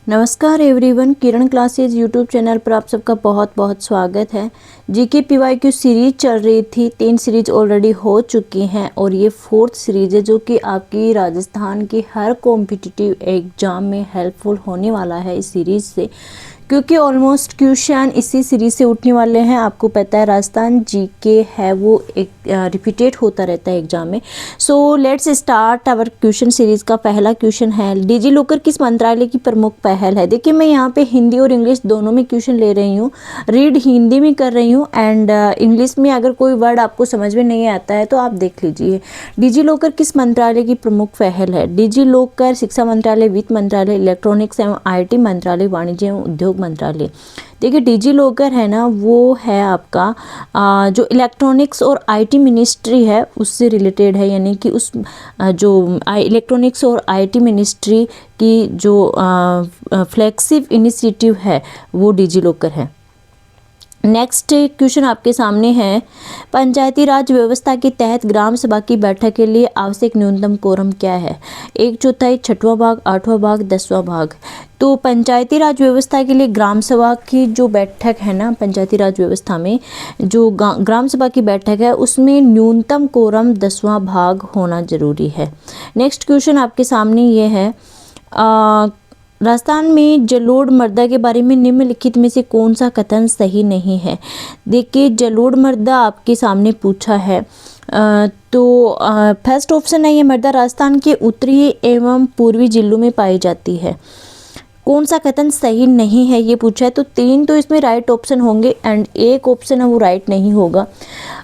नमस्कार एवरीवन, किरण classes YouTube channel पर आप सबका बहुत बहुत स्वागत है। जीके पीवाईक्यू सीरीज चल रही थी, 3 सीरीज ऑलरेडी हो चुकी हैं और ये 4th सीरीज है जो कि आपकी राजस्थान की हर कॉम्पिटिटिव एग्जाम में हेल्पफुल होने वाला है इस सीरीज से, क्योंकि ऑलमोस्ट क्वेश्चन इसी सीरीज से उठने वाले हैं। आपको पता है राजस्थान जीके है वो एक रिपीटेड होता रहता है एग्जाम में। So let's start our question series का पहला क्वेश्चन है, डिजी लॉकर किस मंत्रालय की प्रमुख पहल है। देखिए मैं यहाँ पे हिंदी और इंग्लिश दोनों में क्वेश्चन ले रही हूँ, रीड हिंदी में कर रही हूँ एंड इंग्लिश में अगर कोई वर्ड आपको समझ में नहीं आता है तो आप देख लीजिए। डिजी लॉकर किस मंत्रालय की प्रमुख पहल है। डिजी लॉकर शिक्षा मंत्रालय, वित्त मंत्रालय, इलेक्ट्रॉनिक्स एवं आईटी मंत्रालय, वाणिज्य एवं उद्योग मंत्रालय। देखिए डिजी लॉकर है ना, वो है आपका जो इलेक्ट्रॉनिक्स और आईटी मिनिस्ट्री है उससे रिलेटेड है, यानी कि उस जो इलेक्ट्रॉनिक्स और आईटी मिनिस्ट्री की जो फ्लैगशिप इनिशिएटिव है वो डिजी लॉकर है। नेक्स्ट क्वेश्चन आपके सामने है, पंचायती राज व्यवस्था के तहत ग्राम सभा की बैठक के लिए आवश्यक न्यूनतम कोरम क्या है। 1/4, 6वां भाग, 8वां भाग, 10वां भाग। तो पंचायती राज व्यवस्था के लिए ग्राम सभा की जो बैठक है ना, पंचायती राज व्यवस्था में जो ग्राम सभा की बैठक है उसमें न्यूनतम कोरम 10वां भाग होना जरूरी है। नेक्स्ट क्वेश्चन आपके सामने ये है, राजस्थान में जलोढ़ मृदा के बारे में निम्नलिखित में से कौन सा कथन सही नहीं है। देखिए जलोढ़ मृदा आपके सामने पूछा है, तो फर्स्ट ऑप्शन है ये मृदा राजस्थान के उत्तरी एवं पूर्वी जिलों में पाई जाती है। कौन सा कथन सही नहीं है ये पूछा है, तो 3 तो इसमें राइट ऑप्शन होंगे एंड एक ऑप्शन है वो राइट नहीं होगा।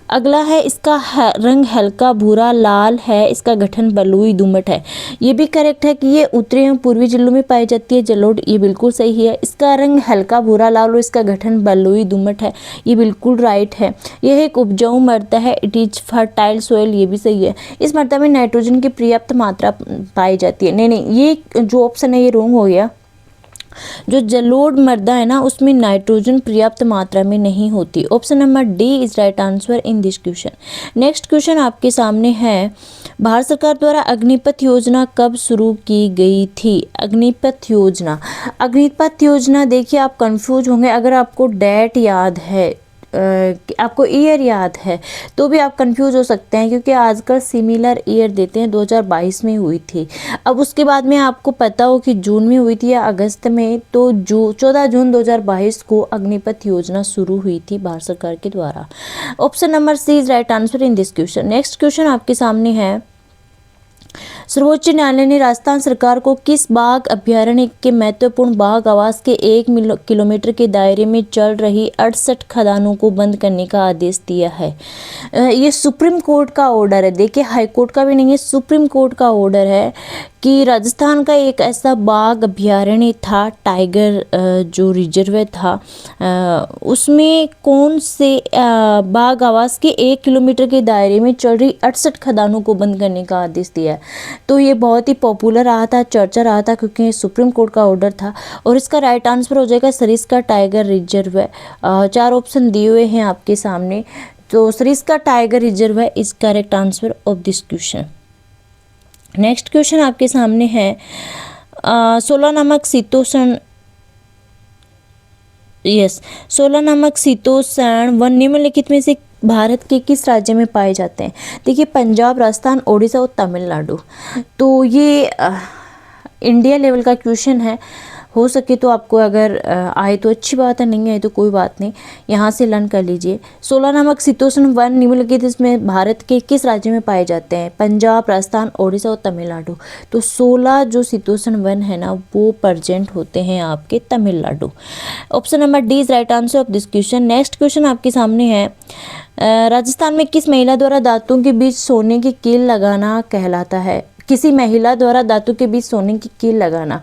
अगला है इसका रंग हल्का भूरा लाल है, इसका गठन बलुई दोमट है। ये भी करेक्ट है कि ये उत्तरी एवं पूर्वी जिलों में पाई जाती है जलोढ़, ये बिल्कुल सही है। इसका रंग हल्का भूरा लाल और इसका गठन बलुई दोमट है, ये बिल्कुल राइट है। यह एक उपजाऊ मृदा है, इट इज फर्टाइल सोइल, ये भी सही है। इस मृदा में नाइट्रोजन की पर्याप्त मात्रा पाई जाती है। नहीं, ये जो ऑप्शन है ये रॉन्ग हो गया। जो जलोढ़ मृदा है ना उसमें नाइट्रोजन पर्याप्त मात्रा में नहीं होती। Option number D is right answer in this question. Next question आपके सामने है, भारत सरकार द्वारा अग्निपथ योजना कब शुरू की गई थी। अग्निपथ योजना देखिए आप कंफ्यूज होंगे, अगर आपको डेट याद है, आपको ईयर याद है तो भी आप कंफ्यूज हो सकते हैं, क्योंकि आजकल सिमिलर ईयर देते हैं। 2022 में हुई थी, अब उसके बाद में आपको पता हो कि जून में हुई थी या अगस्त में, तो 14 जून 2022 को अग्निपथ योजना शुरू हुई थी भारत सरकार के द्वारा। Option number C is right answer in this question. Next question आपके सामने है, सर्वोच्च न्यायालय ने राजस्थान सरकार को किस बाघ अभ्यारण्य के महत्वपूर्ण बाघ आवास के 1 किलोमीटर के दायरे में चल रही 68 खदानों को बंद करने का आदेश दिया है। ये सुप्रीम कोर्ट का ऑर्डर है। देखिए हाई कोर्ट का भी नहीं है, सुप्रीम कोर्ट का ऑर्डर है कि राजस्थान का एक ऐसा बाघ अभ्यारण्य था, टाइगर जो रिजर्व था, उसमें कौन से बाघ आवास के 1 किलोमीटर के दायरे में चल रही 68 खदानों को बंद करने का आदेश दिया है। तो ये बहुत ही पॉपुलर रहा था, चर्चा रहा था, क्योंकि ये सुप्रीम कोर्ट का ऑर्डर था। और इसका राइट आंसर हो जाएगा सरिस्का टाइगर रिजर्व है। 4 ऑप्शन दिए हुए हैं आपके सामने, तो सरिस्का टाइगर रिजर्व है is correct answer of this question. Next question आपके सामने है, 16 नामक शीतोष्ण वन निम्नलिखित में से भारत के किस राज्य में पाए जाते हैं। देखिए पंजाब, राजस्थान, ओडिशा और तमिलनाडु। तो ये इंडिया लेवल का क्वेश्चन है, हो सके तो आपको अगर आए तो अच्छी बात है, नहीं आए तो कोई बात नहीं, यहाँ से लर्न कर लीजिए। 16 नामक शीतोष्ण वन निम्नलिखित इसमें भारत के किस राज्य में पाए जाते हैं। पंजाब, राजस्थान, ओडिशा और तमिलनाडु। तो 16 जो शीतोष्ण वन है ना वो प्रेजेंट होते हैं आपके Tamil Nadu. Option number D is right answer of this question. Next question आपके सामने है, राजस्थान में किस महिला द्वारा दांतों के बीच सोने की कील लगाना कहलाता है। किसी महिला द्वारा दांतों के बीच सोने की कील लगाना।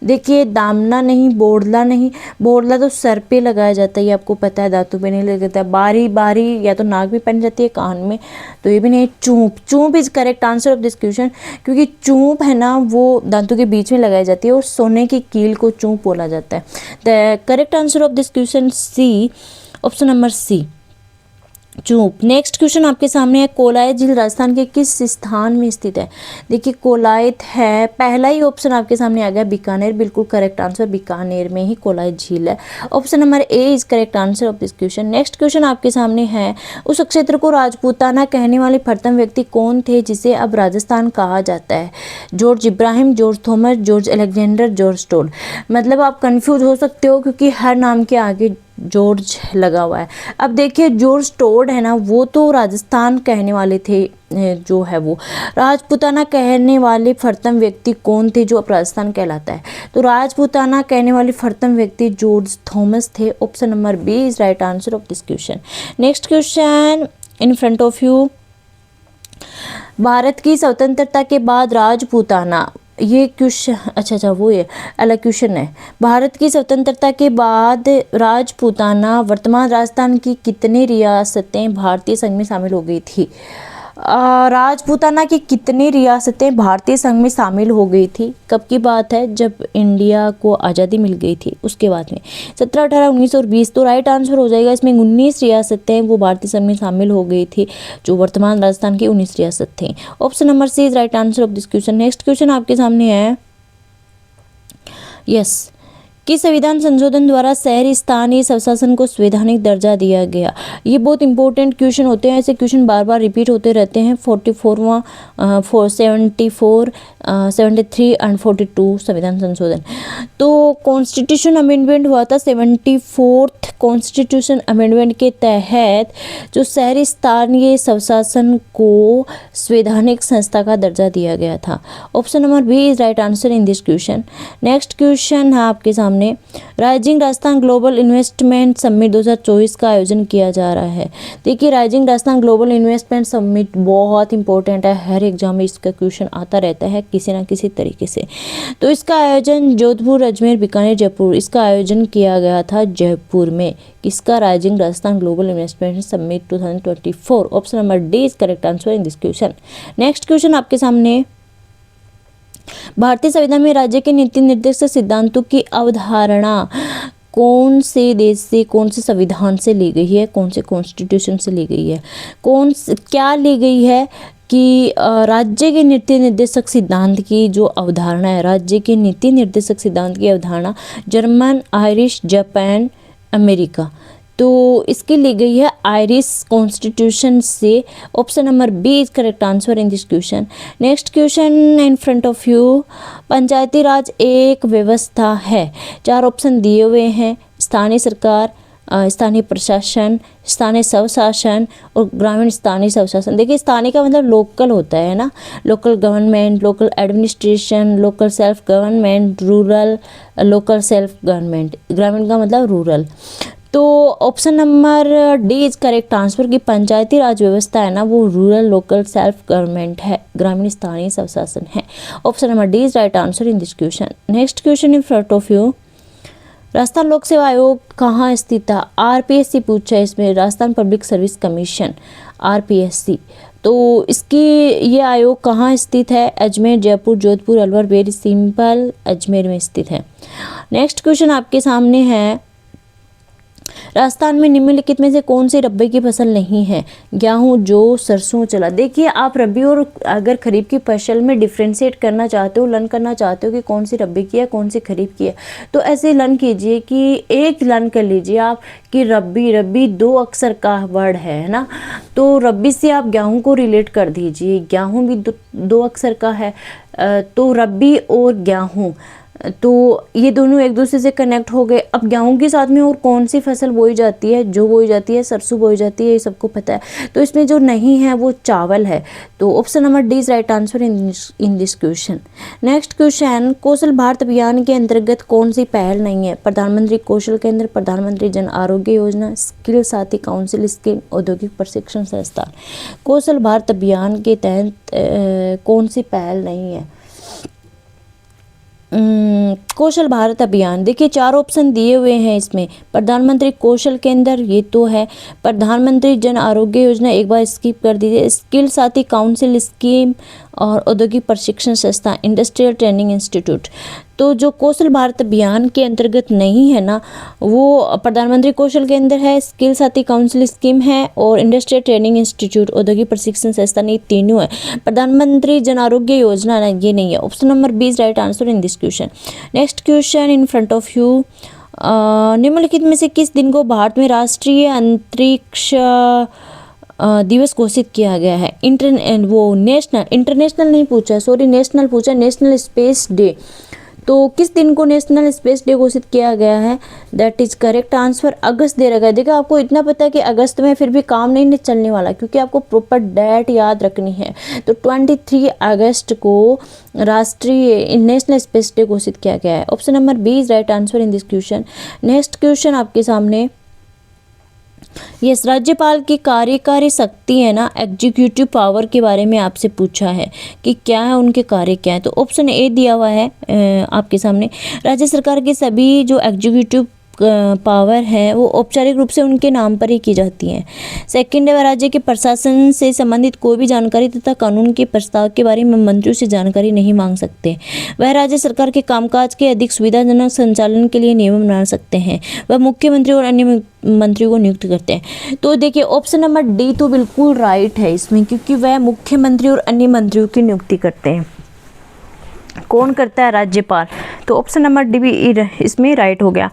देखिए दामना नहीं, बोड़ला नहीं, बोड़ला तो सर पे लगाया जाता है, ये आपको पता है, दांतों पे नहीं लगाता है। बारी बारी या तो नाक में पहन जाती है, कान में, तो ये भी नहीं। चूंप is correct answer of this question, क्योंकि चूंप है ना वो दांतों के बीच में लगाई जाती है और सोने की कील को चूंप बोला जाता है। The correct answer of this question C, option number C. चूप। नेक्स्ट क्वेश्चन आपके सामने है, कोलायत झील राजस्थान के किस स्थान में स्थित है? देखिए कोलायत है, पहला ही ऑप्शन आपके सामने आ गया बीकानेर, बिल्कुल करेक्ट आंसर, बीकानेर में ही कोलायत झील है। Option number A is correct answer of this question. Next question आपके सामने है, उस क्षेत्र को राजपूताना कहने वाले प्रथम व्यक्ति कौन थे जिसे अब राजस्थान कहा जाता है? George Ibrahim, George Thomas, George Alexander, George Tod. मतलब आप कंफ्यूज हो सकते हो क्योंकि हर नाम के आगे जॉर्ज लगा हुआ है। अब देखिए जॉर्ज टोड है ना, वो तो राजस्थान कहने वाले थे, जो है वो राजपूताना कहने वाले प्रथम व्यक्ति कौन थे जो अब राजस्थान कहलाता है? तो राजपूताना कहने वाले प्रथम व्यक्ति जॉर्ज थॉमस थे। Option number B is right answer of this question. Next question in front of you, Bharat की स्वतंत्रता के बाद राजपूताना, ये क्वेश्चन अच्छा वो ये अलग क्वेश्चन है। भारत की स्वतंत्रता के बाद राजपूताना वर्तमान राजस्थान की कितने रियासतें भारतीय संघ में शामिल हो गई थी? राजपूताना की कितनी रियासतें भारतीय संघ में शामिल हो गई थी? कब की बात है? जब इंडिया को आज़ादी मिल गई थी उसके बाद में 17, 18, 19 और 20। तो राइट आंसर हो जाएगा इसमें 19 रियासतें वो भारतीय संघ में शामिल हो गई थी, जो वर्तमान राजस्थान की 19 रियासत थी। Option number C is right answer of this question. Next question आपके सामने है, यस, कि संविधान संशोधन द्वारा शहरी स्थानीय स्वशासन को संवैधानिक दर्जा दिया गया। ये बहुत इंपॉर्टेंट क्वेश्चन होते हैं, ऐसे क्वेश्चन बार बार रिपीट होते रहते हैं। 44वां 74 73 एंड 42 संविधान संशोधन। तो कॉन्स्टिट्यूशन अमेंडमेंट हुआ था 74th कॉन्स्टिट्यूशन अमेंडमेंट के तहत, जो शहरी स्थानीय स्वशासन को संवैधानिक संस्था का दर्जा दिया गया था। Option number B is right answer in this question. Next question है आपके सामने, rising Rajasthan global investment summit 2024 का आयोजन किया जा रहा है। देखिए rising Rajasthan global investment summit बहुत इंपॉर्टेंट है, हर एग्जाम में इसका क्वेश्चन आता रहता है किसी ना किसी तरीके से। तो इसका आयोजन जोधपुर, अजमेर, बीकानेर, जयपुर, इसका आयोजन किया गया था जयपुर में। किसका? Rising Rajasthan global investment summit 2024। Option number D is correct answer in this question. Next question आपके सामने, भारतीय संविधान में राज्य के नीति निर्देशक सिद्धांतों की अवधारणा कौन से देश से, कौन से संविधान से ली गई है, कौन से कॉन्स्टिट्यूशन से ली गई है? क्या ली गई है कि राज्य के नीति निर्देशक सिद्धांत की जो अवधारणा है, राज्य के नीति निर्देशक सिद्धांत की अवधारणा जर्मन, आयरिश, जापान, अमेरिका, तो इसकी ली गई है आयरिश कॉन्स्टिट्यूशन से। Option number B is correct answer in this question. Next question in front of you, Panchayati Raj एक व्यवस्था है। 4 ऑप्शन दिए हुए हैं, स्थानीय सरकार, स्थानीय प्रशासन, स्थानीय स्वशासन और ग्रामीण स्थानीय स्वशासन। देखिए स्थानीय का मतलब लोकल होता है ना, local government, local administration, local self government, rural, local self government, ग्रामीण का मतलब रूरल। तो option number D is correct answer कि पंचायती राज व्यवस्था है ना, वो रूरल लोकल सेल्फ गवर्नमेंट है, ग्रामीण स्थानीय स्वशासन है। Option number D is right answer in this question. Next question in front of you, Rajasthan लोक सेवा आयोग कहाँ स्थित था? आरपीएससी पूछा है इसमें, Rajasthan public service commission, RPSC. तो इसकी ये आयोग कहाँ स्थित है? अजमेर, जयपुर, जोधपुर, अलवर। वेरी सिंपल, अजमेर में स्थित है। नेक्स्ट क्वेश्चन आपके सामने है, राजस्थान में निम्नलिखित में से कौन सी रबी की फसल नहीं है? गेहूँ, जौ, सरसों, चना। देखिए आप रबी और अगर खरीफ की फसल में डिफ्रेंशिएट करना चाहते हो, लर्न करना चाहते हो कि कौन सी रबी की है, कौन सी खरीफ की है, तो ऐसे लर्न कीजिए कि एक लर्न कर लीजिए आप कि रबी 2 अक्षर का वर्ड है ना, तो रबी से आप गेहूँ को रिलेट कर दीजिए, गेहूँ भी 2 अक्षर का है, तो रबी और गेहूँ, तो ये दोनों एक दूसरे से कनेक्ट हो गए। अब गेहूं के साथ में और कौन सी फसल बोई जाती है? जो बोई जाती है, सरसों बोई जाती है, ये सबको पता है। तो इसमें जो नहीं है वो चावल है। तो option number D is right answer in this question. Next question, Kaushal Bharat अभियान के अंतर्गत कौन सी पहल नहीं है? प्रधानमंत्री कौशल केंद्र, प्रधानमंत्री जन आरोग्य योजना, स्किल साथी काउंसिल स्कीम, औद्योगिक प्रशिक्षण संस्थान। कौशल भारत अभियान के तहत कौन सी पहल नहीं है? कौशल भारत अभियान, देखिए 4 ऑप्शन दिए हुए हैं इसमें, प्रधानमंत्री कौशल केंद्र ये तो है, प्रधानमंत्री जन आरोग्य योजना एक बार स्किप कर दीजिए, स्किल साथी काउंसिल स्कीम और औद्योगिक प्रशिक्षण संस्थान, इंडस्ट्रियल ट्रेनिंग इंस्टीट्यूट। तो जो कौशल भारत अभियान के अंतर्गत नहीं है ना, वो प्रधानमंत्री कौशल केंद्र है, स्किल साथी काउंसिल स्कीम है और इंडस्ट्रियल ट्रेनिंग इंस्टीट्यूट औद्योगिक प्रशिक्षण संस्थान, ये तीनों है। प्रधानमंत्री जन आरोग्य योजना ना, ये नहीं है। Option number B is right answer in this question. Next question in front of you, निम्नलिखित में से किस दिन को भारत में राष्ट्रीय अंतरिक्ष दिवस घोषित किया गया है? इंटरनेशनल नहीं पूछा, सॉरी, नेशनल पूछा, नेशनल स्पेस डे। तो किस दिन को नेशनल स्पेस डे घोषित किया गया है? दैट इज करेक्ट आंसर, अगस्त दे रखा है। देखिए आपको इतना पता है कि अगस्त में फिर भी काम नहीं चलने वाला, क्योंकि आपको प्रॉपर डेट याद रखनी है। तो 23 अगस्त को राष्ट्रीय नेशनल स्पेस डे घोषित किया गया है। Option number B is right answer in this question. Next question आपके सामने, यस, राज्यपाल की कार्यकारी शक्ति है ना, एग्जीक्यूटिव पावर के बारे में आपसे पूछा है कि क्या है उनके कार्य क्या है। तो ऑप्शन ए दिया हुआ है आपके सामने, राज्य सरकार के सभी जो एग्जीक्यूटिव पावर है वो औपचारिक रूप से उनके नाम पर ही की जाती है। सेकंड है, राज्य के प्रशासन से संबंधित कोई भी जानकारी तथा कानून के प्रस्ताव के बारे में मंत्रियों से जानकारी नहीं मांग सकते। वह राज्य सरकार के कामकाज के अधिक सुविधाजनक संचालन के लिए नियम बना सकते हैं। वह मुख्यमंत्री और अन्य मंत्रियों को नियुक्त करते हैं। तो देखिए ऑप्शन नंबर डी तो बिल्कुल राइट है इसमें, क्योंकि वह मुख्यमंत्री और अन्य मंत्रियों की नियुक्ति करते हैं। कौन करता है? राज्यपाल। तो ऑप्शन नंबर डी भी इसमें राइट हो गया।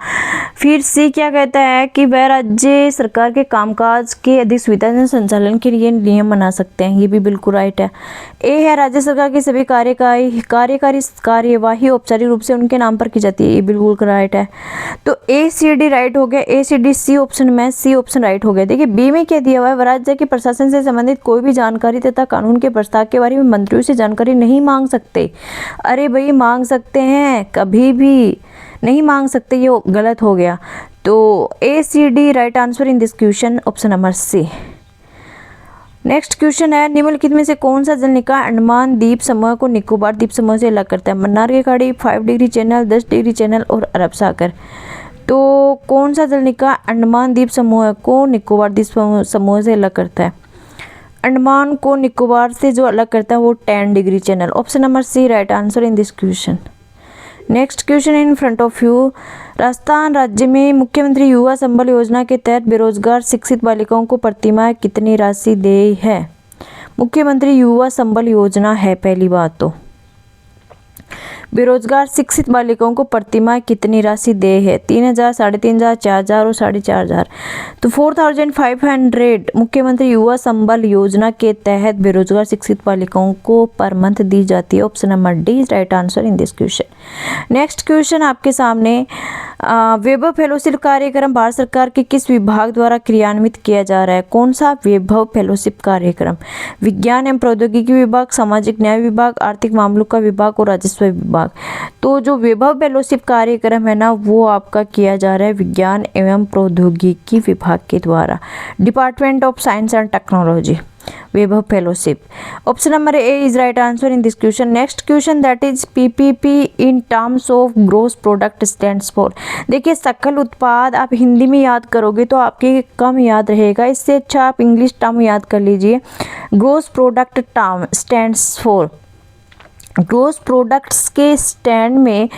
फिर सी क्या कहता है कि वह राज्य सरकार के कामकाज के अधिक सुविधाजनक संचालन के लिए नियम बना सकते हैं, ये भी बिल्कुल राइट है। ए है, राज्य सरकार की सभी कार्यकारी कार्यवाही औपचारिक रूप से उनके नाम पर की जाती है, ये बिल्कुल राइट है। तो ए सी डी राइट हो गया, ए सी डी सी ऑप्शन में, सी ऑप्शन राइट हो गया। देखिए बी में क्या दिया हुआ है, राज्य के प्रशासन से संबंधित कोई भी जानकारी तथा कानून के प्रस्ताव के बारे में मंत्रियों से जानकारी नहीं मांग सकते। अरे भाई मांग सकते हैं, कभी भी नहीं मांग सकते, ये गलत हो गया। तो A C D right answer in this question, option number C. Next question है, निम्नलिखित में से कौन सा जल निकाय अंडमान द्वीप समूह को निकोबार द्वीप समूह से अलग करता है? मन्नार की खाड़ी, 5 डिग्री चैनल, 10 डिग्री चैनल और अरब सागर। तो कौन सा जल निकाय अंडमान द्वीप समूह को निकोबार द्वीप समूह से अलग करता है? अंडमान को निकोबार से जो अलग करता है वो 10 degree channel. Option number C right answer in this question. Next question in front of you, Rajasthan राज्य में मुख्यमंत्री युवा संबल योजना के तहत बेरोजगार शिक्षित बालिकाओं को प्रतिमाह कितनी राशि दे है? मुख्यमंत्री युवा संबल योजना है पहली बात, तो बेरोजगार शिक्षित बालिकाओं को प्रतिमाह कितनी राशि दे है? 3,000, 3,500, 4,000 और 4,500। तो 4,500 मुख्यमंत्री युवा संबल योजना के तहत बेरोजगार शिक्षित बालिकाओं को पर मंथ दी जाती है। Option number D is right answer in this question. Next question आपके सामने, वैभव फेलोशिप कार्यक्रम भारत सरकार के किस विभाग द्वारा क्रियान्वित किया जा रहा है? कौन सा वैभव फेलोशिप कार्यक्रम? विज्ञान एवं प्रौद्योगिकी विभाग, सामाजिक न्याय विभाग, आर्थिक मामलों का विभाग और राजस्व विभाग। तो जो वैभव फेलोशिप कार्यक्रम है ना, वो आपका किया जा रहा है विज्ञान एवं प्रौद्योगिकी विभाग के द्वारा, department of science and technology, Vaibhav fellowship. Option number A is right answer in this question. Next question, that is PPP in terms of gross product stands for. देखिए सकल उत्पाद आप हिंदी में याद करोगे तो आपके कम याद रहेगा, इससे अच्छा आप इंग्लिश टर्म याद कर लीजिए। Gross product term stands for, gross products के स्टैंड में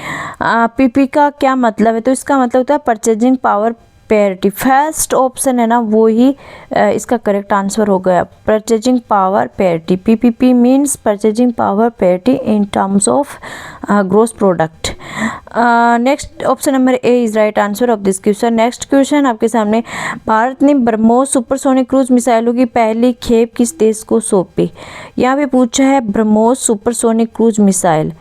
पीपी का क्या मतलब है? तो इसका मतलब होता है purchasing power parity. First option है ना, वो ही इसका करेक्ट आंसर हो गया, purchasing power parity. PPP means purchasing power parity in terms of gross product. Next option number A is right answer of this question. Next question आपके सामने, भारत ने ब्रह्मोस सुपरसोनिक क्रूज मिसाइलों की पहली खेप किस देश को सौंपी? यहाँ पे पूछा है BrahMos supersonic cruise missile,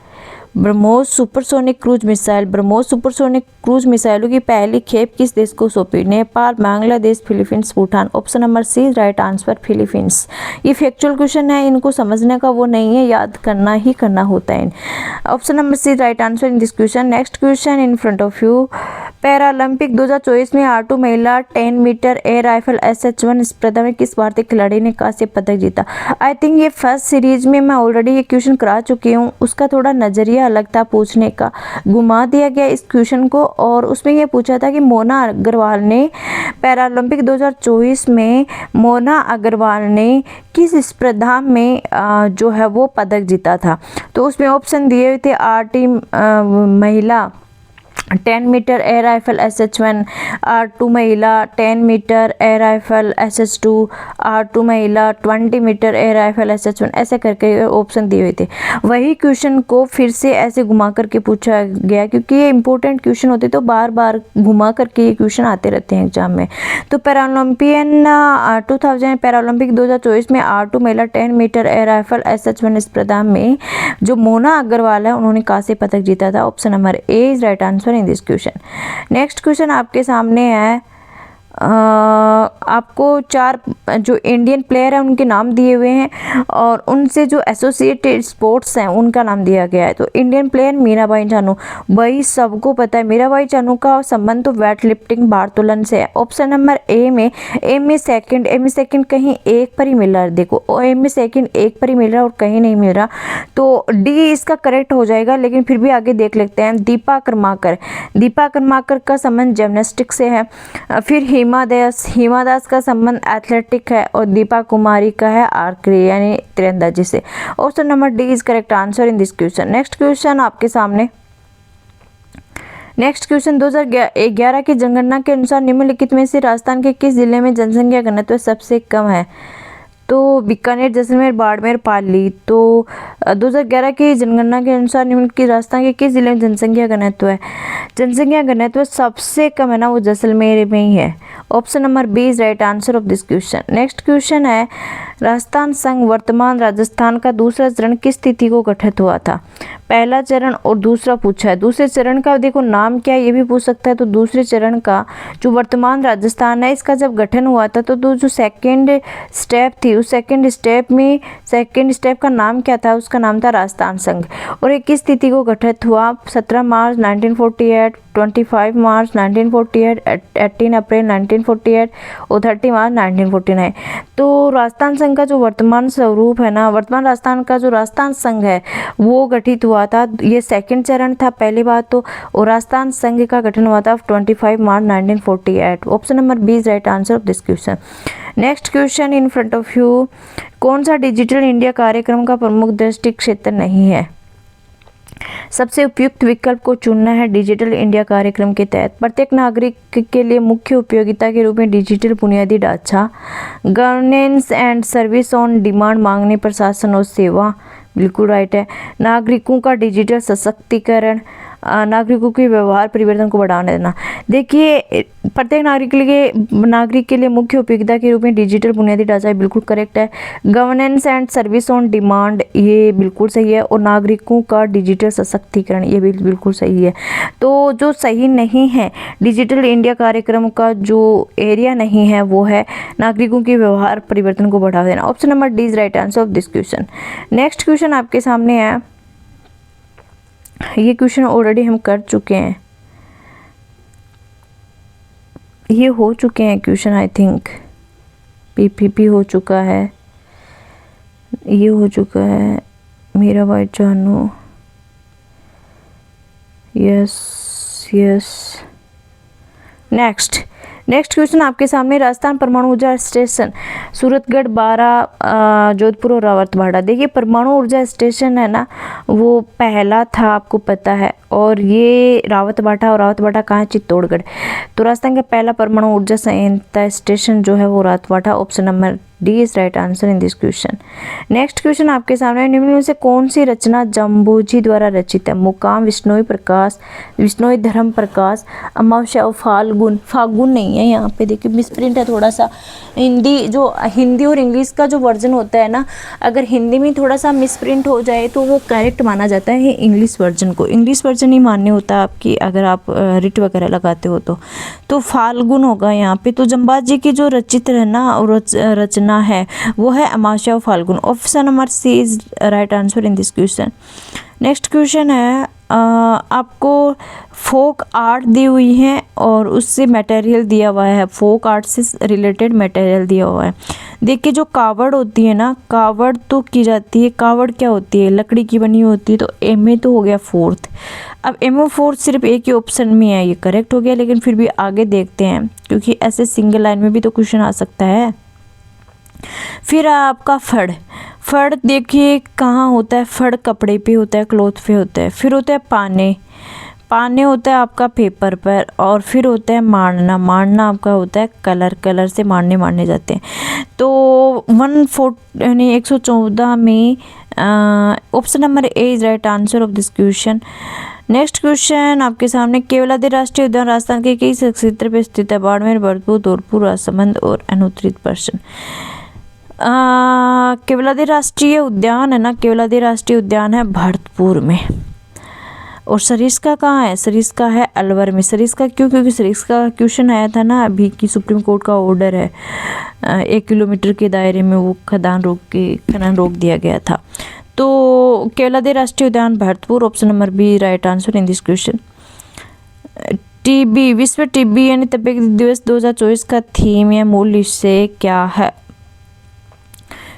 BrahMos supersonic cruise missile, BrahMos supersonic cruise मिसाइलों की पहली खेप किस देश को सौंपी? Nepal, Bangladesh, Philippines, Bhutan. Option number C right answer Philippines. ये फैक्चुअल क्वेश्चन है, इनको समझने का वो नहीं है, याद करना ही करना होता है। Option number C right answer in this question. Next question in front of you, Paralympic 2024 में R2 महिला 10 मीटर एयर राइफल SH1 स्पर्धा में किस भारतीय खिलाड़ी ने कांस्य पदक जीता। आई थिंक ये फर्स्ट सीरीज में मैं ऑलरेडी ये क्वेश्चन करा चुकी हूँ, उसका थोड़ा नज़रिया अलग था पूछने का, घुमा दिया गया इस क्वेश्चन को। और उसमें ये पूछा था कि मोना अग्रवाल ने पैरालंपिक 2024 में मोना अग्रवाल ने किस स्पर्धा में जो है वो पदक जीता था। तो उसमें ऑप्शन दिए हुए थे R महिला 10 metre air rifle SH1, R2 महिला 10 metre air rifle SH2, R2 महिला 20 मीटर एयर राइफल SH1, ऐसे करके ऑप्शन दिए हुए थे। वही क्वेश्चन को फिर से ऐसे घुमा करके पूछा गया, क्योंकि ये इंपॉर्टेंट क्वेश्चन होते तो बार बार घुमा करके ये क्वेश्चन आते रहते हैं एग्जाम में। तो पैरालंपिक 2024 में R2 महिला 10 मीटर एयर राइफल SH1 स्पर्धा में जो मोना अग्रवाल है उन्होंने कांस्य पदक जीता था। Option number A is right answer in this question. Next question आपके सामने है, आपको 4 जो इंडियन प्लेयर हैं उनके नाम दिए हुए हैं और उनसे जो एसोसिएटेड स्पोर्ट्स हैं उनका नाम दिया गया है। तो इंडियन प्लेयर मीराबाई चानू, वही सबको पता है, मीराबाई चानू का संबंध तो वेट लिफ्टिंग भारोत्तोलन से है। ऑप्शन नंबर ए में सेकंड कहीं एक पर ही मिल रहा है, देखो ए में सेकंड एक पर ही मिल रहा है और कहीं नहीं मिल रहा, तो डी इसका करेक्ट हो जाएगा। लेकिन फिर भी आगे देख लेते हैं। दीपा कर्माकर का संबंध जिम्नास्टिक से है। फिर हिमा दास का संबंध एथलेटिक है और दीपा कुमारी का है आर्चरी यानी तीरंदाजी से। Option number D is correct answer in this question. Next question आपके सामने, नेक्स्ट क्वेश्चन 2011 की जनगणना के अनुसार निम्नलिखित में से राजस्थान के किस जिले में जनसंख्या घनत्व सबसे कम है। तो बीकानेर, जैसलमेर, बाड़मेर, पाली। तो 2011 की जनगणना के अनुसार निम्नलिखित राजस्थान के किस जिले में जनसंख्या घनत्व है। जनसंख्या घनत्व सबसे कम है ना वो जैसलमेर में ही है। Option number B is right answer of this question. Next question है, राजस्थान संघ वर्तमान राजस्थान का दूसरा चरण किस तिथि को गठित हुआ था। पहला चरण और दूसरा पूछा है। दूसरे चरण का देखो नाम क्या है ये भी पूछ सकता है। तो दूसरे चरण का जो वर्तमान राजस्थान है इसका जब गठन हुआ था तो जो सेकेंड स्टेप थी उस सेकेंड स्टेप का नाम क्या था, उसका नाम था राजस्थान संघ। और ये किस तिथि को गठित हुआ, 17 मार्च 1948, 25 मार्च 1948, 18 अप्रैल 1948 और 30 मार्च 1949। तो राजस्थान संघ का जो वर्तमान स्वरूप है ना, वर्तमान राजस्थान का जो राजस्थान संघ है वो गठित हुआ था। ये सेकंड चरण था पहली बात तो, और राजस्थान संघ का गठन हुआ था 25 March 1948। Option number B is right answer of this question. Next question in front of you, कौन सा डिजिटल इंडिया कार्यक्रम का प्रमुख दृष्टि क्षेत्र नहीं है। सबसे उपयुक्त विकल्प को चुनना है। डिजिटल इंडिया कार्यक्रम के तहत प्रत्येक नागरिक के लिए मुख्य उपयोगिता के रूप में डिजिटल बुनियादी ढांचा, governance and service on demand, मांगने, प्रशासन और सेवा, बिल्कुल राइट है। नागरिकों का डिजिटल सशक्तिकरण, नागरिकों के व्यवहार परिवर्तन को बढ़ावा देना। देखिए प्रत्येक नागरिक के लिए मुख्य उपयोगिता के रूप में डिजिटल बुनियादी ढांचा बिल्कुल करेक्ट है। Governance and service on demand ये बिल्कुल सही है, और नागरिकों का डिजिटल सशक्तिकरण ये भी बिल्कुल सही है। तो जो सही नहीं है डिजिटल इंडिया कार्यक्रम का जो एरिया नहीं है वो है नागरिकों के व्यवहार परिवर्तन को बढ़ावा देना। Option number D is right answer of this question. Next question आपके सामने है, ये क्वेश्चन ऑलरेडी हम कर चुके हैं, ये हो चुके हैं क्वेश्चन, आई थिंक पीपीपी हो चुका है, ये हो चुका है, Mirabai Chanu, yes. Next question आपके सामने, राजस्थान परमाणु ऊर्जा स्टेशन सूरतगढ़, 12 जोधपुर और रावतबाड़ा। देखिए परमाणु ऊर्जा स्टेशन है ना वो पहला था आपको पता है, और ये रावतबाड़ा कहाँ है, चित्तौड़गढ़। तो राजस्थान का पहला परमाणु ऊर्जा संयंत्र स्टेशन जो है वो Rawatbhata. Option number D is right answer in this question. Next question आपके सामने, निम्न में से कौन सी रचना जम्बोजी द्वारा रचित है। मुकाम, विश्नोई प्रकाश, विश्नोई धर्म प्रकाश, अमावस्या और फाल्गुन नहीं है यहाँ पे, देखिए मिसप्रिंट है थोड़ा सा। हिंदी और इंग्लिश का जो वर्जन होता है ना, अगर हिंदी में थोड़ा सा मिसप्रिंट हो जाए तो वो करेक्ट माना जाता है इंग्लिश वर्जन को। इंग्लिश वर्जन ही मान्य होता है आपकी अगर आप रिट वगैरह लगाते हो तो फाल्गुन होगा यहाँ पे। तो जम्बाजी की जो रचित है ना रचना है वो है अमावस्या और Phalgun. Option number C is right answer in this question. Next question है आपको फोक आर्ट दी हुई है और उससे मटेरियल दिया हुआ है, फोक आर्ट से रिलेटेड मटेरियल दिया हुआ है। देखिए जो कावड़ होती है ना, कावड़ तो की जाती है, कावड़ क्या होती है, लकड़ी की बनी होती है। तो एम ए तो हो गया फोर्थ। अब एम ओ फोर्थ सिर्फ एक ही ऑप्शन में है, ये करेक्ट हो गया, लेकिन फिर भी आगे देखते हैं क्योंकि ऐसे सिंगल लाइन में भी तो क्वेश्चन आ सकता है। फिर आपका फड़, फड़ देखिए कहाँ होता है, फड़ कपड़े पे होता है, क्लॉथ पे होता है। फिर होता है पाने, पाने होता है आपका पेपर पर। और फिर होता है मारना, मारना आपका होता है कलर, कलर से मारने जाते हैं। तो 114 में option number A is right answer of this question. Next question आपके सामने, केवलादेव राष्ट्रीय उद्यान राजस्थान के किस क्षेत्र पर स्थित है? बाड़मेर, भरतपुर, धौलपुर, राजसमंद और अनुत्तरित प्रश्न। केवलादेव राष्ट्रीय उद्यान है ना, केवलादेव राष्ट्रीय उद्यान है भरतपुर में। और सरिस्का कहाँ है? सरिस्का है अलवर में। सरिस्का क्यों? क्योंकि सरिस्का का क्वेश्चन आया था ना अभी कि सुप्रीम कोर्ट का ऑर्डर है 1 किलोमीटर के दायरे में वो खदान रोक दिया गया था। तो केवलादेव राष्ट्रीय उद्यान Bharatpur, option number B right answer in this question. TB, विश्व टीबी यानी तपेदिक दिवस 2024 का थीम या मूल विषय क्या है?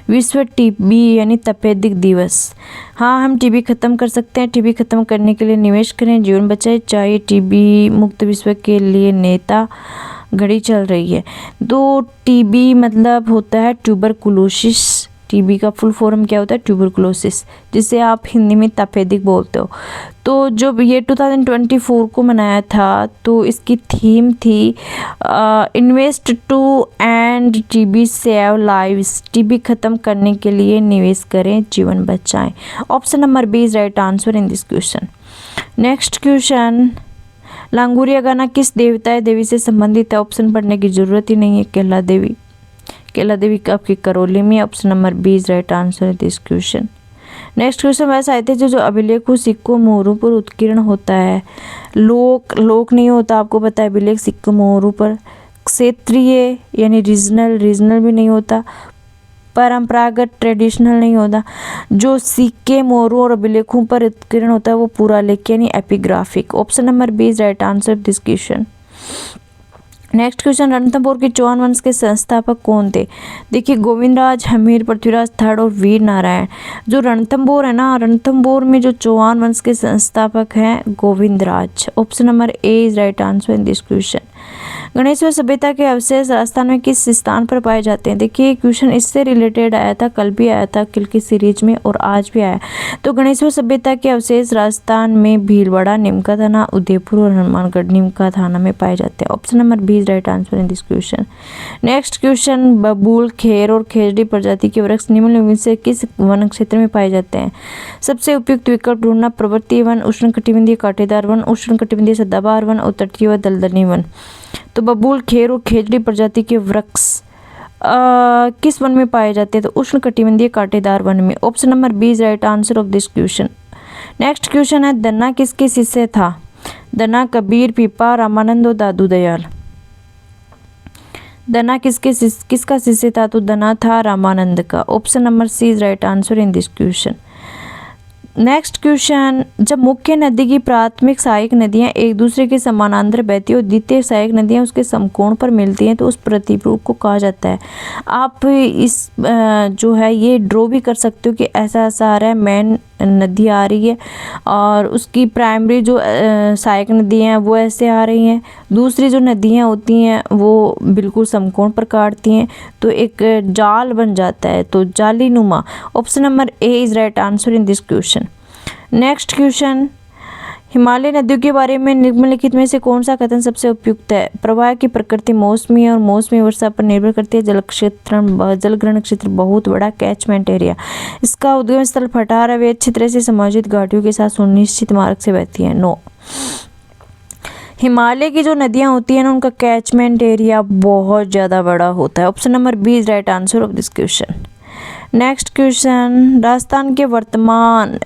विश्व टीबी यानी तपेदिक दिवस। हाँ, हम टीबी खत्म कर सकते हैं। टीबी खत्म करने के लिए निवेश करें, जीवन बचाए, चाहिए टीबी मुक्त विश्व के लिए नेता, घड़ी चल रही है। तो टीबी मतलब होता है ट्यूबरकुलोसिस। टीबी का फुल फॉर्म क्या होता है? ट्यूबरकुलोसिस, जिसे आप हिंदी में तपेदिक बोलते हो। तो जब ये 2024 को मनाया था तो इसकी थीम थी invest to end TB save lives, TB खत्म करने के लिए निवेश करें, जीवन बचाएं। Option number B is right answer in this question. Next question, Languriya गाना किस देवता या देवी से संबंधित है? ऑप्शन पढ़ने की जरूरत ही नहीं है, केला देवी। केला देवी आपकी करौली में। Option number B is right answer this question. Next question, वह साहित्य जो अभिलेख सिक्कों मोहरों पर उत्कीर्ण होता है, लोक नहीं होता, आपको पता है, अभिलेख सिक्कों मोहरों पर। क्षेत्रीय यानी रीजनल भी नहीं होता। परंपरागत ट्रेडिशनल नहीं होता। जो सिक्के मोहरों और अभिलेखों पर उत्कीर्ण होता है वो पूरा लेख यानी epigraphic. Option number B is right answer this question. Next question, Ranthambore के चौहान वंश के संस्थापक कौन थे? देखिए गोविंदराज, हमीर, पृथ्वीराज थर्ड और वीर नारायण। जो रणथंभौर है ना, रणथंभौर में जो चौहान वंश के संस्थापक हैं Govindraj. Option number A is right answer in this question. Ganeshwar सभ्यता के अवशेष राजस्थान में किस स्थान पर पाए जाते हैं? देखिए क्वेश्चन इससे रिलेटेड आया था, कल भी आया था कल की सीरीज में और आज भी आया। तो गणेश्वर सभ्यता के अवशेष राजस्थान में भीलवाड़ा, नीमका थाना, उदयपुर और हनुमानगढ़, नीमका थाना में पाए जाते हैं। Option number B is right answer in this question. Next question, बबूल, खेर और खेजड़ी प्रजाति के वृक्ष निम्नलिखित में से किस वन क्षेत्र में पाए जाते हैं? सबसे उपयुक्त विकल्प ढूंढना, पर्वतीय वन, उष्णकटिबंधीय कांटेदार वन, उष्णकटिबंधीय सदाबहार वन और तटीय व दलदली वन। तो बबूल, खेर और खेजड़ी प्रजाति के वृक्ष किस वन में पाए जाते हैं? तो उष्णकटिबंधीय कांटेदार वन में। Option number B is right answer of this question. Next question है, दन्ना किसके शिष्य था? दन्ना कबीर, पीपा, रामानंद और दादू दयाल। दन्ना किसका शिष्य था? तो दन्ना था रामानंद का। Option number C is right answer in this question. Next question, जब मुख्य नदी की प्राथमिक सहायक नदियां एक दूसरे के समानांतर बहती है और द्वितीय सहायक नदियां उसके समकोण पर मिलती हैं तो उस प्रतिरूप को कहा जाता है। आप इस जो है ये ड्रॉ भी कर सकते हो कि ऐसा आ रहा है, मेन नदी आ रही है और उसकी प्राइमरी जो सहायक नदियाँ हैं वो ऐसे आ रही हैं, दूसरी जो नदियाँ होती हैं वो बिल्कुल समकोण पर काटती हैं, तो एक जाल बन जाता है, तो जाली नुमा। Option number A is right answer in this question. Next question, Himalaya नदियों के बारे में निम्नलिखित में से कौन सा कथन सबसे उपयुक्त है? प्रवाह की प्रकृति मौसमी और मौसमी वर्षा पर निर्भर करती है। जलग्रहण क्षेत्र बहुत बड़ा, कैचमेंट एरिया। इसका उद्गम स्थल फटार है, वे अच्छी तरह से समायोजित घाटियों के साथ सुनिश्चित मार्ग से बहती है। नो, हिमालय की जो नदियां होती हैं ना उनका कैचमेंट एरिया बहुत ज़्यादा बड़ा होता है। Option number B is right answer of this question. Next question, Rajasthan के वर्तमान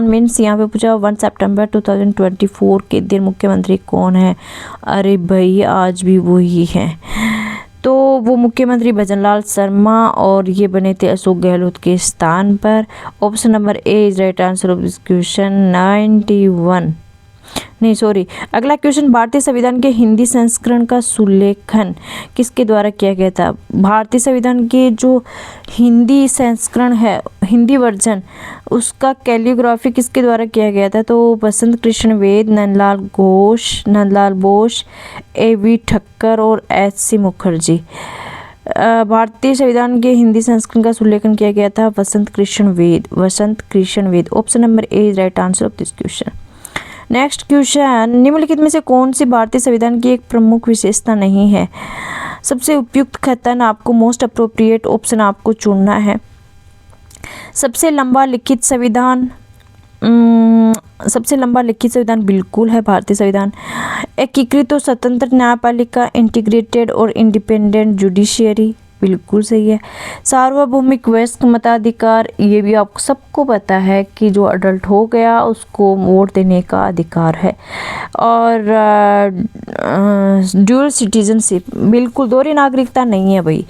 मीन्स यहाँ पे पूछा 1 सितंबर 2024 के दिन मुख्यमंत्री कौन है? अरे भाई आज भी वही है। तो वो मुख्यमंत्री भजनलाल शर्मा और ये बने थे अशोक गहलोत के स्थान पर। Option number A is right answer of this question 91। नहीं सॉरी, अगला क्वेश्चन, भारतीय संविधान के हिंदी संस्करण का सुलेखन किसके द्वारा किया गया था? भारतीय संविधान के जो हिंदी संस्करण है, हिंदी वर्जन, उसका कैलियोग्राफी किसके द्वारा किया गया था? तो बसंत कृष्ण वेद, नंदलाल बोस, A.V. ठक्कर और H.C. मुखर्जी। भारतीय संविधान के हिंदी संस्करण का सुलेखन किया गया था Vasant Krishna Ved. Option number A is right answer of this question. Next question, निम्नलिखित में से कौन सी भारतीय संविधान की एक प्रमुख विशेषता नहीं है? सबसे उपयुक्त कथन, आपको मोस्ट अप्रोप्रिएट ऑप्शन आपको चुनना है। सबसे लंबा लिखित संविधान, सबसे लंबा लिखित संविधान बिल्कुल है भारतीय संविधान। एकीकृत और स्वतंत्र न्यायपालिका, इंटीग्रेटेड और इंडिपेंडेंट जुडिशियरी, बिल्कुल सही है। सार्वभौमिक वयस्क मताधिकार, ये भी आपको सबको पता है कि जो अडल्ट हो गया उसको वोट देने का अधिकार है। और ड्यूअल सिटीजनशिप, बिल्कुल दोहरी नागरिकता नहीं है भाई।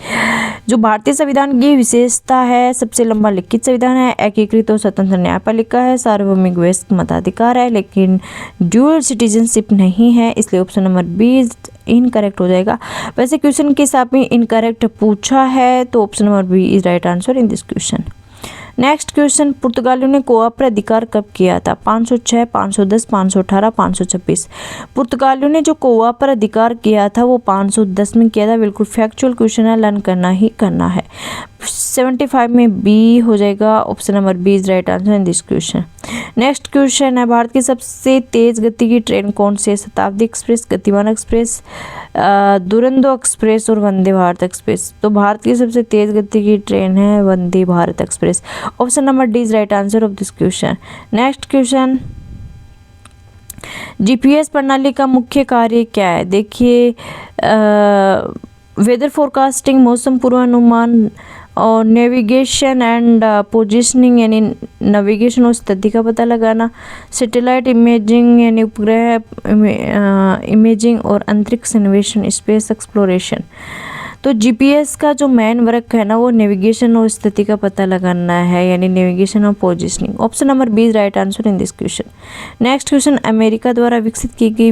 जो भारतीय संविधान की विशेषता है, सबसे लंबा लिखित संविधान है, एकीकृत और स्वतंत्र न्यायपालिका है, सार्वभौमिक वयस्क मताधिकार है, लेकिन ड्यूअल सिटीजनशिप नहीं है, इसलिए ऑप्शन नंबर बी इनकरेक्ट हो जाएगा। वैसे क्वेश्चन के हिसाब में इनकरेक्ट पूछा है, तो option number B is right answer in this question. Next question, पुर्तगालियों ने गोवा पर अधिकार कब किया था? 506, 510, 518, 526। पुर्तगालियों ने जो गोवा पर अधिकार किया था वो 510 में किया था। बिल्कुल फैक्चुअल क्वेश्चन है, लर्न करना ही करना है। 75 में बी हो जाएगा। Option number B is right answer in this question. Next question है, भारत की सबसे तेज गति की ट्रेन कौन सी है? शताब्दी एक्सप्रेस, गतिमान एक्सप्रेस, दुरंतो एक्सप्रेस और वंदे भारत एक्सप्रेस। तो भारत की सबसे तेज गति की ट्रेन है Vande Bharat express. Option number D is right answer of this question. Next question, GPS प्रणाली का मुख्य कार्य क्या है? देखिए, वेदर फोरकास्टिंग, मौसम पूर्वानुमान और नेविगेशन एंड पोजिशनिंग यानी नेविगेशन और स्थिति का पता लगाना, सैटेलाइट इमेजिंग यानी उपग्रह इमेजिंग और अंतरिक्ष अन्वेषण, स्पेस एक्सप्लोरेशन। तो जीपीएस का जो मेन वर्क है ना, वो नेविगेशन और स्थिति का पता लगाना है, यानी नेविगेशन और positioning. Option number B is right answer in this question. Next question, America द्वारा विकसित की गई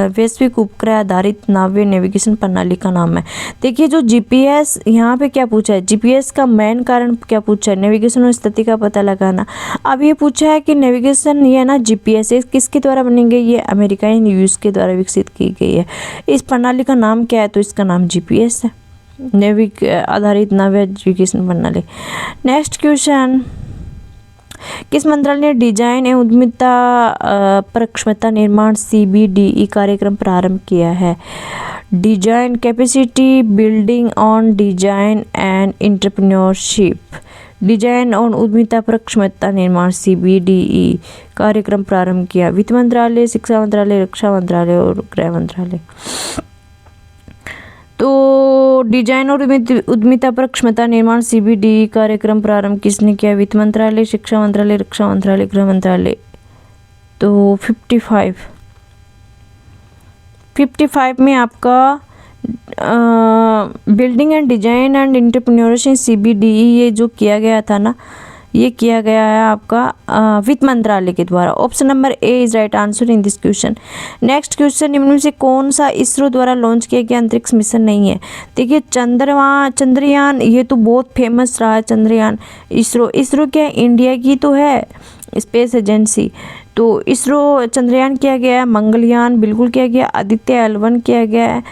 वैश्विक उपग्रह आधारित नाव्य नेविगेशन प्रणाली का नाम है। देखिए, जो जीपीएस यहाँ पे क्या पूछा है, जीपीएस का मेन कारण क्या पूछा है? नेविगेशन और स्थिति का पता लगाना। अब ये पूछा है कि नेविगेशन ये ना जीपीएस किसके द्वारा बनी गई? ये अमेरिकन यूएस के द्वारा विकसित की गई है। इस प्रणाली का नाम क्या है? तो इसका नाम जीपीएस है, नेविक आधारित नेविगेशन प्रणाली। नेक्स्ट क्वेश्चन, किस मंत्रालय ने डिजाइन एवं उद्यमिता पर क्षमता निर्माण CBDE कार्यक्रम प्रारंभ किया है? Design capacity building on design and entrepreneurship, design और उद्यमिता पर क्षमता निर्माण CBDE कार्यक्रम प्रारंभ किया। वित्त मंत्रालय, शिक्षा मंत्रालय, रक्षा मंत्रालय और गृह मंत्रालय। तो डिजाइन और उद्यमिता पर क्षमता निर्माण CBDE कार्यक्रम प्रारंभ किसने किया? वित्त मंत्रालय, शिक्षा मंत्रालय, रक्षा मंत्रालय, गृह मंत्रालय। तो 55 में आपका building and design and entrepreneurship CBDE ये जो किया गया था ना, ये किया गया है आपका वित्त मंत्रालय के द्वारा। Option number A is right answer in this question. Next question, निम्न में से कौन सा इसरो द्वारा लॉन्च किया गया अंतरिक्ष मिशन नहीं है? देखिए, चंद्रयान ये तो बहुत फेमस रहा है चंद्रयान। इसरो क्या इंडिया की तो है स्पेस एजेंसी, तो इसरो चंद्रयान किया गया है। मंगलयान बिल्कुल किया गया, आदित्य L1 किया गया है,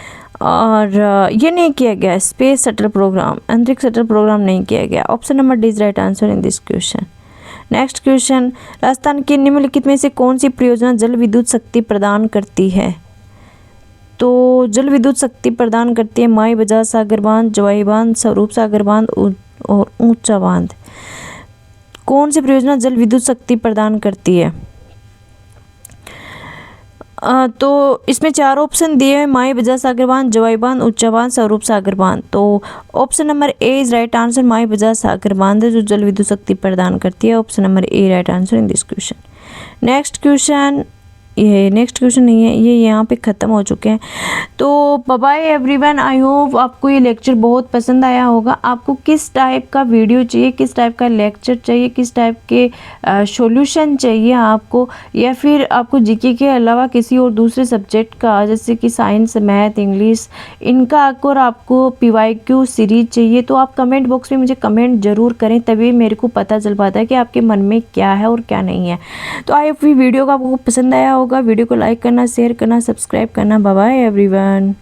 और ये नहीं किया गया स्पेस शटल प्रोग्राम, अंतरिक्ष शटल प्रोग्राम नहीं किया गया। Option number D is right answer in this question. Next question, Rajasthan के निम्नलिखित में से कौन सी परियोजना जल विद्युत शक्ति प्रदान करती है? तो जल विद्युत शक्ति प्रदान करती है माई बजाज सागर बांध, जवाई बांध, स्वरूप सागर बांध और ऊंचा बांध। कौन सी परियोजना जल विद्युत शक्ति प्रदान करती है? तो इसमें 4 ऑप्शन दिए हैं, माई बजाज सागर बांध, जवाई बांध, ऊंचा बांध, स्वरूप सागर बांध। तो option number A is right answer, Mahi Bajaj Sagar बांध है जो जल विद्युत शक्ति प्रदान करती है। Option number A right answer in this question. Next question, ये नेक्स्ट क्वेश्चन नहीं है, ये यहाँ पे ख़त्म हो चुके हैं। तो bye bye everyone, I hope आपको ये लेक्चर बहुत पसंद आया होगा। आपको किस टाइप का वीडियो चाहिए, किस टाइप का लेक्चर चाहिए, किस टाइप के सॉल्यूशन चाहिए आपको, या फिर आपको जीके के अलावा किसी और दूसरे सब्जेक्ट का जैसे कि साइंस, मैथ, इंग्लिश, इनका अगर आपको PYQ सीरीज चाहिए तो आप कमेंट बॉक्स में मुझे कमेंट ज़रूर करें, तभी मेरे को पता चल पाता है कि आपके मन में क्या है और क्या नहीं है। तो आई होप वीडियो का आपको पसंद आया होगा। वीडियो को लाइक करना, शेयर करना, सब्सक्राइब करना। Bye bye everyone.